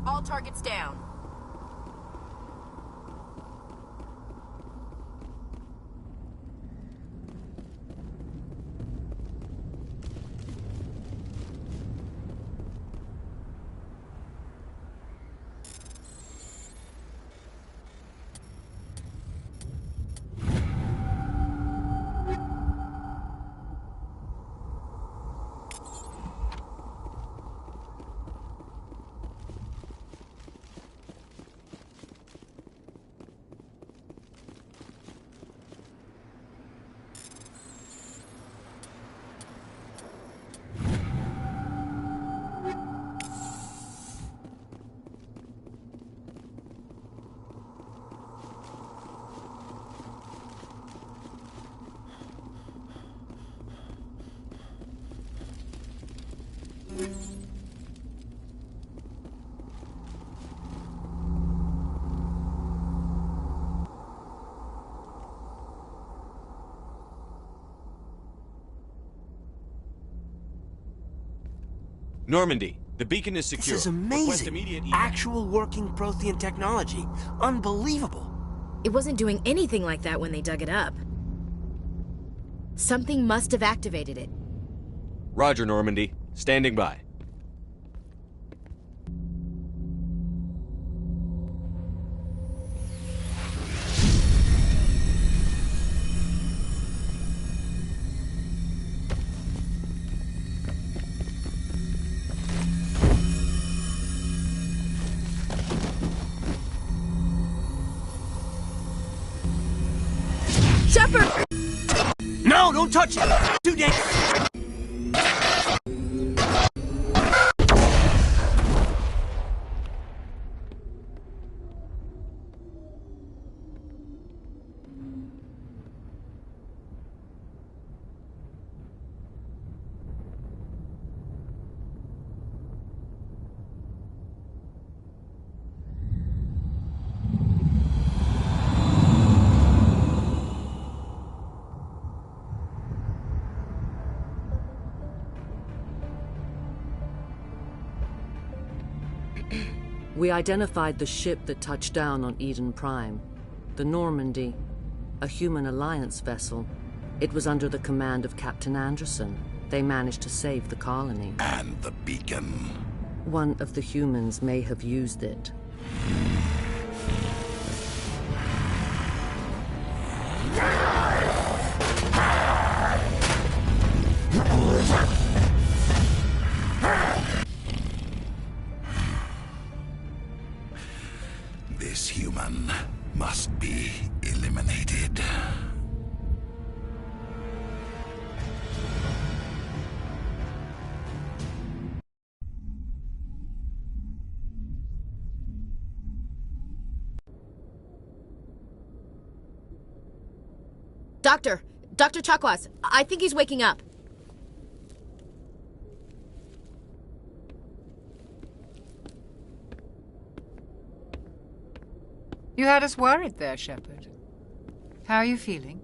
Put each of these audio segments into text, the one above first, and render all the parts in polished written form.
All targets down. Normandy, the beacon is secure. This is amazing. Actual working Prothean technology. Unbelievable. It wasn't doing anything like that when they dug it up. Something must have activated it. Roger, Normandy. Standing by. Shepard! No, don't touch it! Too dangerous! We identified the ship that touched down on Eden Prime. The Normandy, a human alliance vessel. It was under the command of Captain Anderson. They managed to save the colony. And the beacon. One of the humans may have used it. This human must be eliminated. Dr. Chakwas, I think he's waking up. You had us worried there, Shepard. How are you feeling?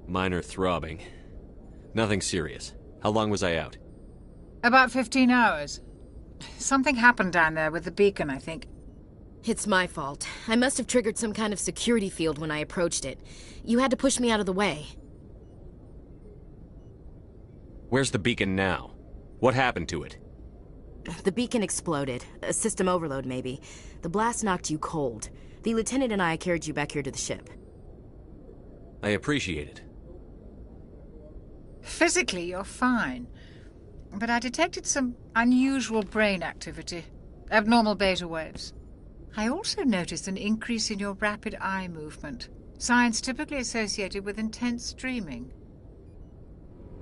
Minor throbbing. Nothing serious. How long was I out? About 15 hours. Something happened down there with the beacon, I think. It's my fault. I must have triggered some kind of security field when I approached it. You had to push me out of the way. Where's the beacon now? What happened to it? The beacon exploded. A system overload, maybe. The blast knocked you cold. The lieutenant and I carried you back here to the ship. I appreciate it. Physically, you're fine. But I detected some unusual brain activity. Abnormal beta waves. I also noticed an increase in your rapid eye movement. Signs typically associated with intense dreaming.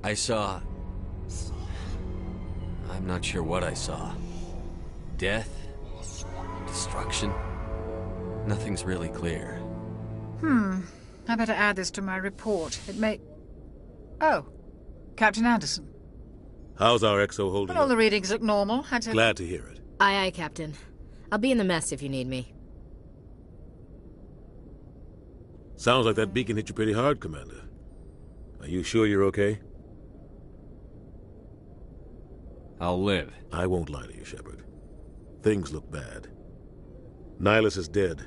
I saw... I'm not sure what I saw. Death? Destruction? Nothing's really clear. I better add this to my report. It may... Oh, Captain Anderson. How's our XO holding All up? the readings look normal. Had to... Glad to hear it. Aye, aye, Captain. I'll be in the mess if you need me. Sounds like that beacon hit you pretty hard, Commander. Are you sure you're okay? I'll live. I won't lie to you, Shepard. Things look bad. Nihilus is dead.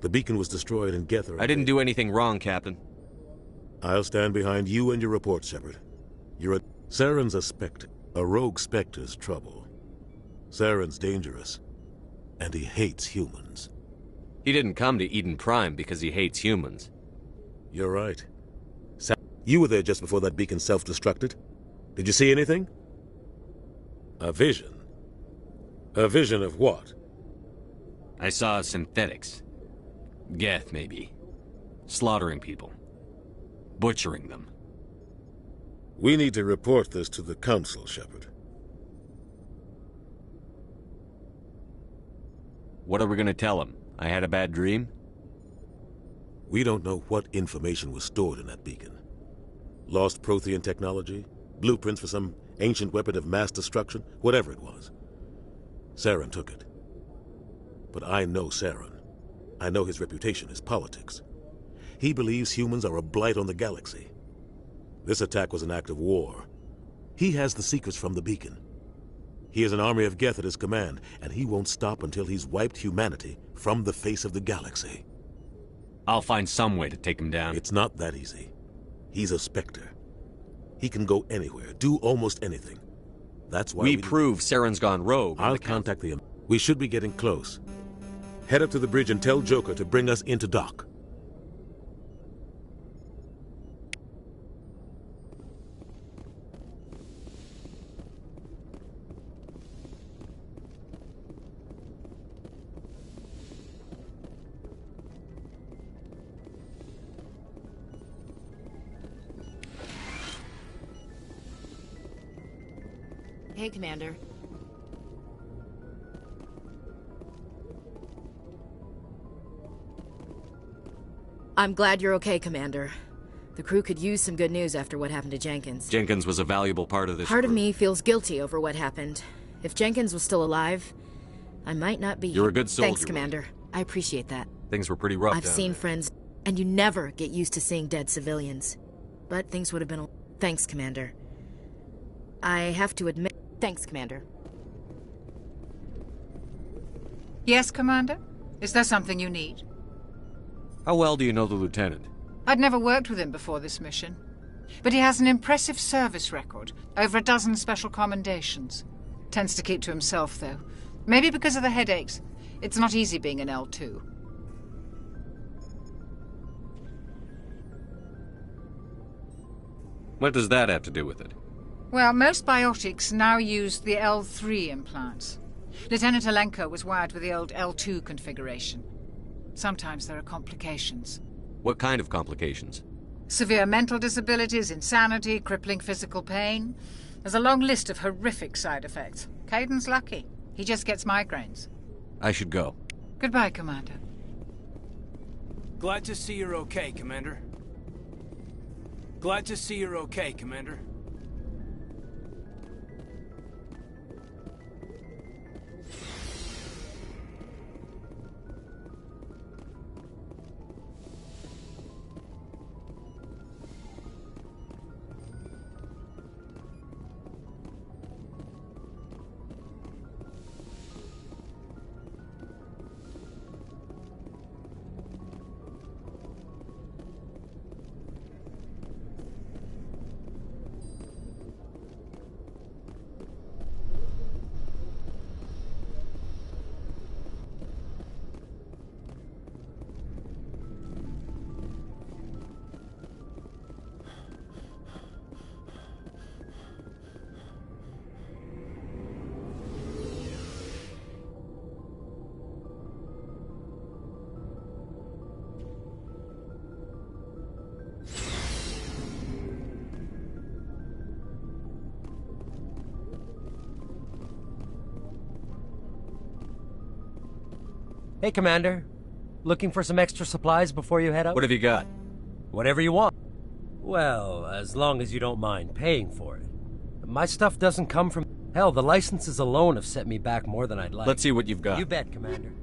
The beacon was destroyed and Gether... I didn't do anything wrong, Captain. I'll stand behind you and your report, Shepard. You're a... Saren's a Spectre. A rogue Spectre's trouble. Saren's dangerous. And he hates humans. He didn't come to Eden Prime because he hates humans. You're right. You were there just before that beacon self-destructed. Did you see anything? A vision? A vision of what? I saw synthetics. Geth, maybe. Slaughtering people. Butchering them. We need to report this to the Council, Shepard. What are we gonna tell him? I had a bad dream? We don't know what information was stored in that beacon. Lost Prothean technology? Blueprints for some ancient weapon of mass destruction? Whatever it was. Saren took it. But I know Saren. I know his reputation is politics. He believes humans are a blight on the galaxy. This attack was an act of war. He has the secrets from the beacon. He has an army of Geth at his command, and he won't stop until he's wiped humanity from the face of the galaxy. I'll find some way to take him down. It's not that easy. He's a Spectre. He can go anywhere, do almost anything. That's why we prove Saren's gone rogue. I'll contact the... We should be getting close. Head up to the bridge and tell Joker to bring us into dock. Hey, Commander. I'm glad you're okay, Commander. The crew could use some good news after what happened to Jenkins. Jenkins was a valuable part of this Part of crew. me feels guilty over what happened. If Jenkins was still alive, I might not be... You're a good soldier. Thanks, Commander. I appreciate that. Things were pretty rough I've down seen there. friends, and you never get used to seeing dead civilians. But things would have been... Thanks, Commander. I have to admit... Thanks, Commander. Yes, Commander? Is there something you need? How well do you know the lieutenant? I'd never worked with him before this mission. But he has an impressive service record. Over a dozen special commendations. Tends to keep to himself, though. Maybe because of the headaches. It's not easy being an L2. What does that have to do with it? Well, most biotics now use the L3 implants. Lieutenant Alenko was wired with the old L2 configuration. Sometimes there are complications. What kind of complications? Severe mental disabilities, insanity, crippling physical pain. There's a long list of horrific side effects. Caden's lucky. He just gets migraines. I should go. Goodbye, Commander. Glad to see you're okay, Commander. Glad to see you're okay, Commander. Hey, Commander. Looking for some extra supplies before you head out? What have you got? Whatever you want. Well, as long as you don't mind paying for it. My stuff doesn't come from... Hell, the licenses alone have set me back more than I'd like. Let's see what you've got. You bet, Commander.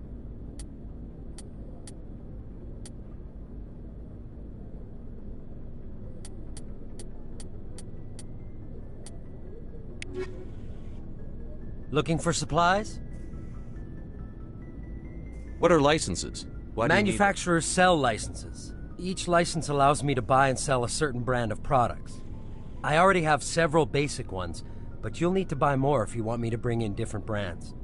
Looking for supplies? What are licenses? Why do you need them? Manufacturers sell licenses. Each license allows me to buy and sell a certain brand of products. I already have several basic ones, but you'll need to buy more if you want me to bring in different brands.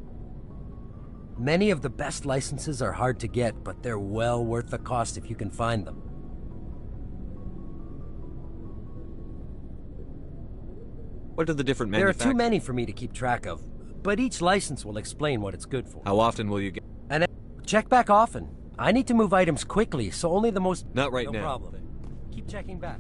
Many of the best licenses are hard to get, but they're well worth the cost if you can find them. What are the different There are manufacturers? too many for me to keep track of, but each license will explain what it's good for. How often will you get... And check back often. I need to move items quickly, so only the most... Not right no now. No problem. Keep checking back.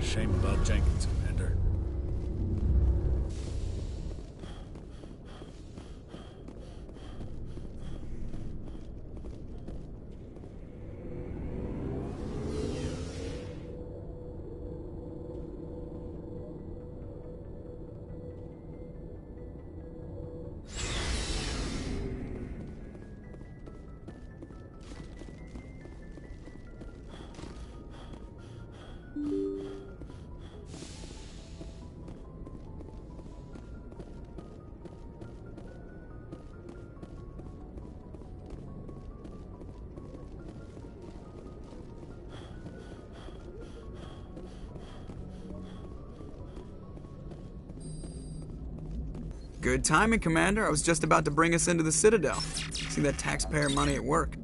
Shame about Jenkins, Commander. Good timing, Commander. I was just about to bring us into the Citadel. See that taxpayer money at work.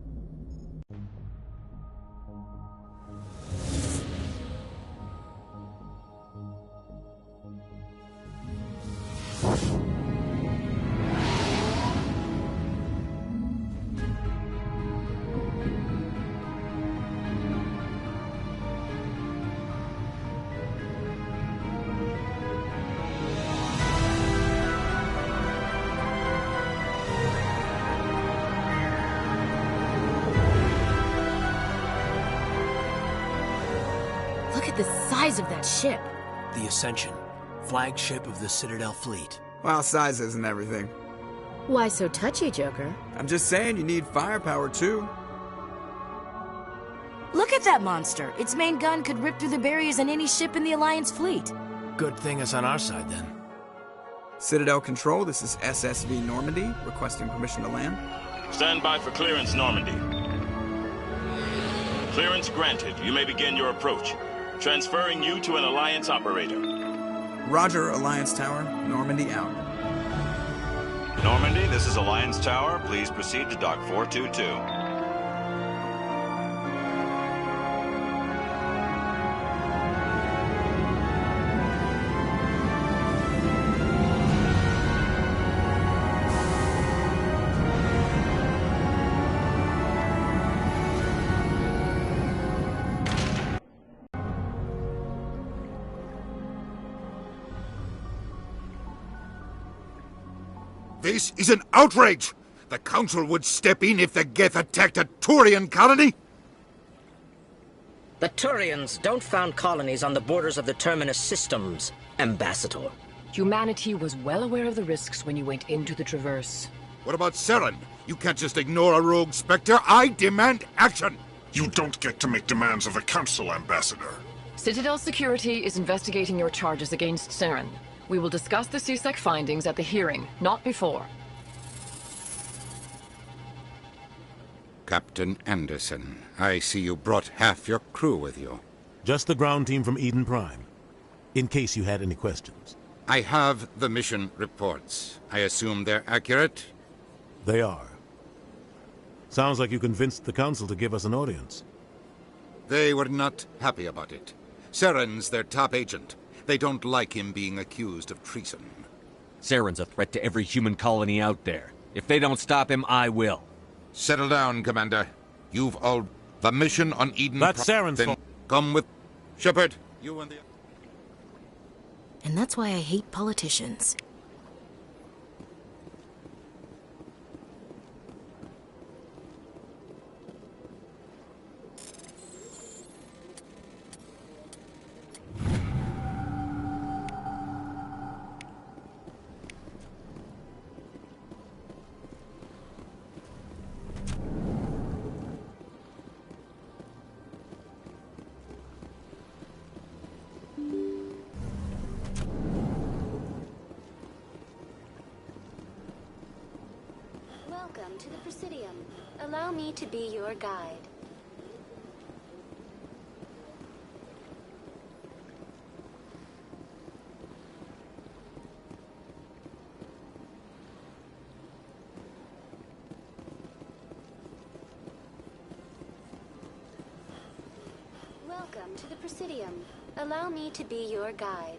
Look at the size of that ship. The Ascension, flagship of the Citadel fleet. Well, size isn't everything. Why so touchy, Joker? I'm just saying you need firepower, too. Look at that monster. Its main gun could rip through the barriers in any ship in the Alliance fleet. Good thing it's on our side, then. Citadel Control, this is SSV Normandy, requesting permission to land. Stand by for clearance, Normandy. Clearance granted. You may begin your approach. Transferring you to an Alliance operator. Roger, Alliance Tower. Normandy out. Normandy, this is Alliance Tower. Please proceed to Dock 422. This is an outrage! The Council would step in if the Geth attacked a Turian colony? The Turians don't found colonies on the borders of the Terminus systems, Ambassador. Humanity was well aware of the risks when you went into the Traverse. What about Saren? You can't just ignore a rogue Spectre. I demand action! You don't get to make demands of the Council, Ambassador. Citadel Security is investigating your charges against Saren. We will discuss the CSEC findings at the hearing, not before. Captain Anderson, I see you brought half your crew with you. Just the ground team from Eden Prime, in case you had any questions. I have the mission reports. I assume they're accurate? They are. Sounds like you convinced the Council to give us an audience. They were not happy about it. Saren's their top agent. They don't like him being accused of treason. Saren's a threat to every human colony out there. If they don't stop him, I will. Settle down, Commander. You've all... The mission on Eden... That's Saren's fault. Come with... Shepard, you and the... And that's why I hate politicians. Welcome to the Presidium. Allow me to be your guide. Welcome to the Presidium. Allow me to be your guide.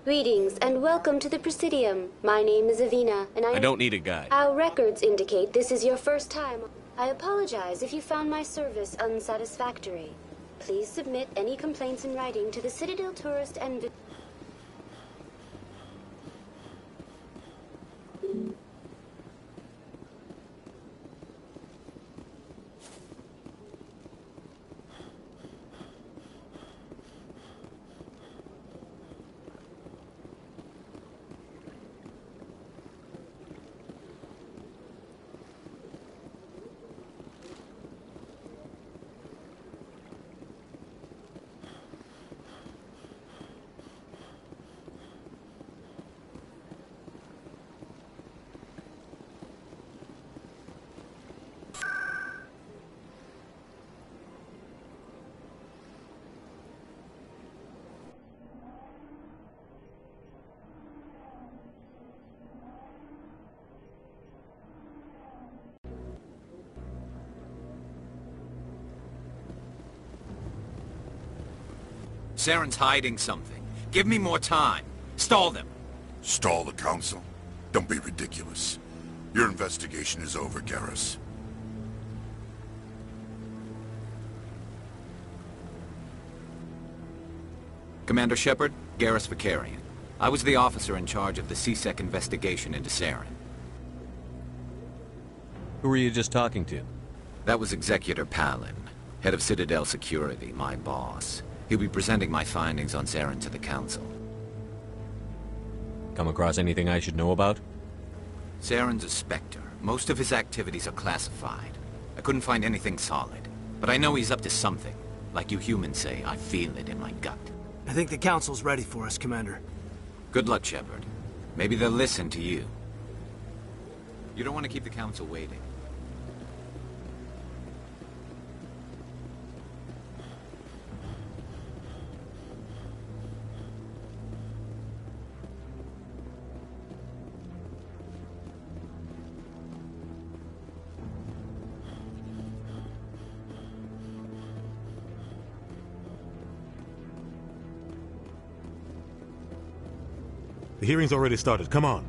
Greetings and welcome to the Presidium. My name is Avina, and I don't need a guide. Our records indicate this is your first time. I apologize if you found my service unsatisfactory. Please submit any complaints in writing to the Citadel Tourist and... Saren's hiding something. Give me more time. Stall them. Stall the Council? Don't be ridiculous. Your investigation is over, Garrus. Commander Shepard, Garrus Vicarian. I was the officer in charge of the CSEC investigation into Saren. Who were you just talking to? That was Executor Palin, head of Citadel Security, my boss. He'll be presenting my findings on Saren to the Council. Come across anything I should know about? Saren's a Spectre. Most of his activities are classified. I couldn't find anything solid. But I know he's up to something. Like you humans say, I feel it in my gut. I think the Council's ready for us, Commander. Good luck, Shepard. Maybe they'll listen to you. You don't want to keep the Council waiting. The hearing's already started. Come on.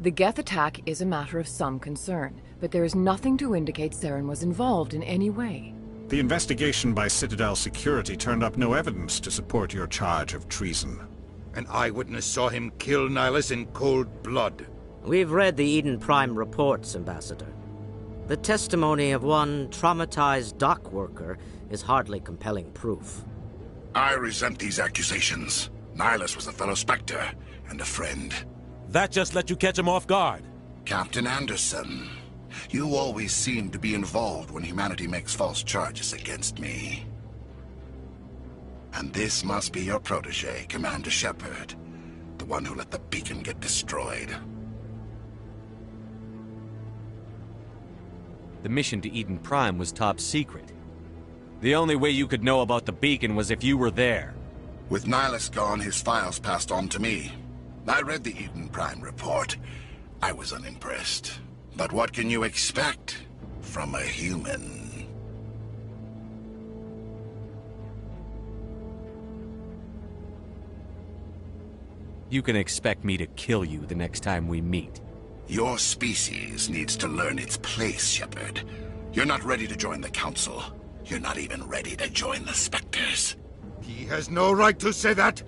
The Geth attack is a matter of some concern, but there is nothing to indicate Saren was involved in any way. The investigation by Citadel Security turned up no evidence to support your charge of treason. An eyewitness saw him kill Nihilus in cold blood. We've read the Eden Prime reports, Ambassador. The testimony of one traumatized dock worker is hardly compelling proof. I resent these accusations. Nihilus was a fellow Spectre and a friend. That just let you catch him off guard. Captain Anderson, you always seem to be involved when humanity makes false charges against me. And this must be your protege, Commander Shepard, the one who let the beacon get destroyed. The mission to Eden Prime was top secret. The only way you could know about the beacon was if you were there. With Nihilus gone, his files passed on to me. I read the Eden Prime report. I was unimpressed. But what can you expect from a human? You can expect me to kill you the next time we meet. Your species needs to learn its place, Shepard. You're not ready to join the Council. You're not even ready to join the Spectres. He has no right to say that.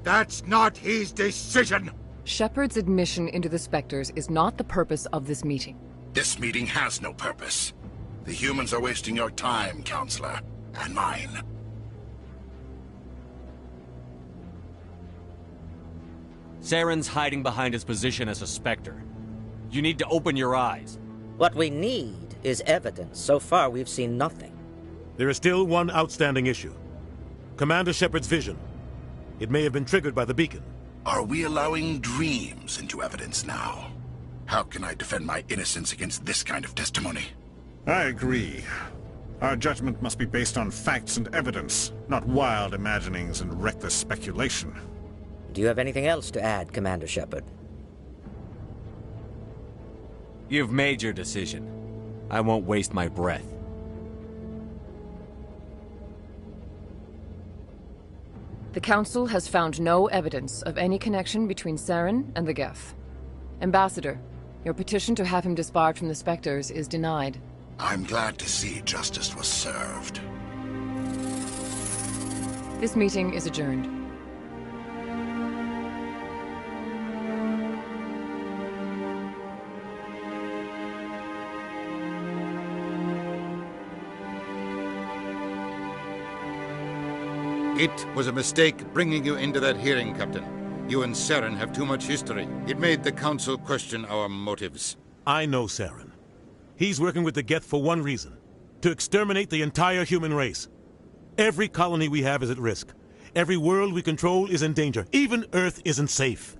That's not his decision. Shepard's admission into the Spectres is not the purpose of this meeting. This meeting has no purpose. The humans are wasting your time, Counselor, and mine. Saren's hiding behind his position as a Spectre. You need to open your eyes. What we need is evidence. So far, we've seen nothing. There is still one outstanding issue. Commander Shepard's vision. It may have been triggered by the beacon. Are we allowing dreams into evidence now? How can I defend my innocence against this kind of testimony? I agree. Our judgment must be based on facts and evidence, not wild imaginings and reckless speculation. Do you have anything else to add, Commander Shepard? You've made your decision. I won't waste my breath. The Council has found no evidence of any connection between Saren and the Geth. Ambassador, your petition to have him disbarred from the Spectres is denied. I'm glad to see justice was served. This meeting is adjourned. It was a mistake bringing you into that hearing, Captain. You and Saren have too much history. It made the Council question our motives. I know Saren. He's working with the Geth for one reason. To exterminate the entire human race. Every colony we have is at risk. Every world we control is in danger. Even Earth isn't safe.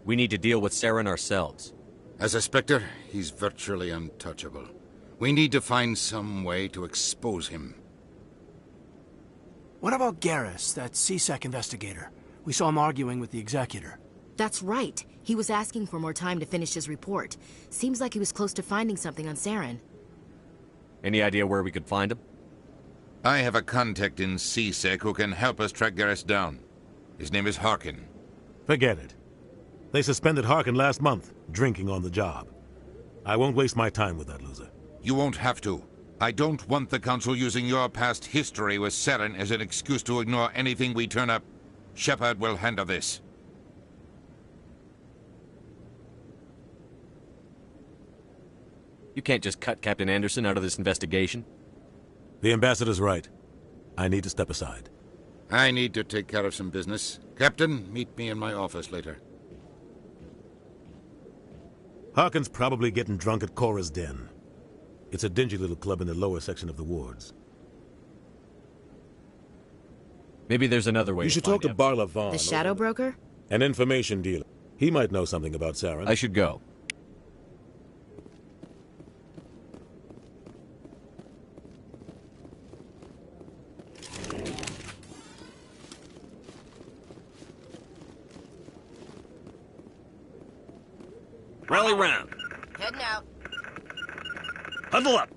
We need to deal with Saren ourselves. As a Spectre, he's virtually untouchable. We need to find some way to expose him. What about Garrus, that CSEC investigator? We saw him arguing with the Executor. That's right. He was asking for more time to finish his report. Seems like he was close to finding something on Saren. Any idea where we could find him? I have a contact in CSEC who can help us track Garrus down. His name is Harkin. Forget it. They suspended Harkin last month, drinking on the job. I won't waste my time with that loser. You won't have to. I don't want the Council using your past history with Saren as an excuse to ignore anything we turn up. Shepard will handle this. You can't just cut Captain Anderson out of this investigation. The Ambassador's right. I need to step aside. I need to take care of some business. Captain, meet me in my office later. Harkin's probably getting drunk at Cora's Den. It's a dingy little club in the lower section of the wards. Maybe there's another way. You should talk to Barla Vaughn. The Shadow Broker? An information dealer. He might know something about Saren. I should go. Rally round. Heading out. Huddle up.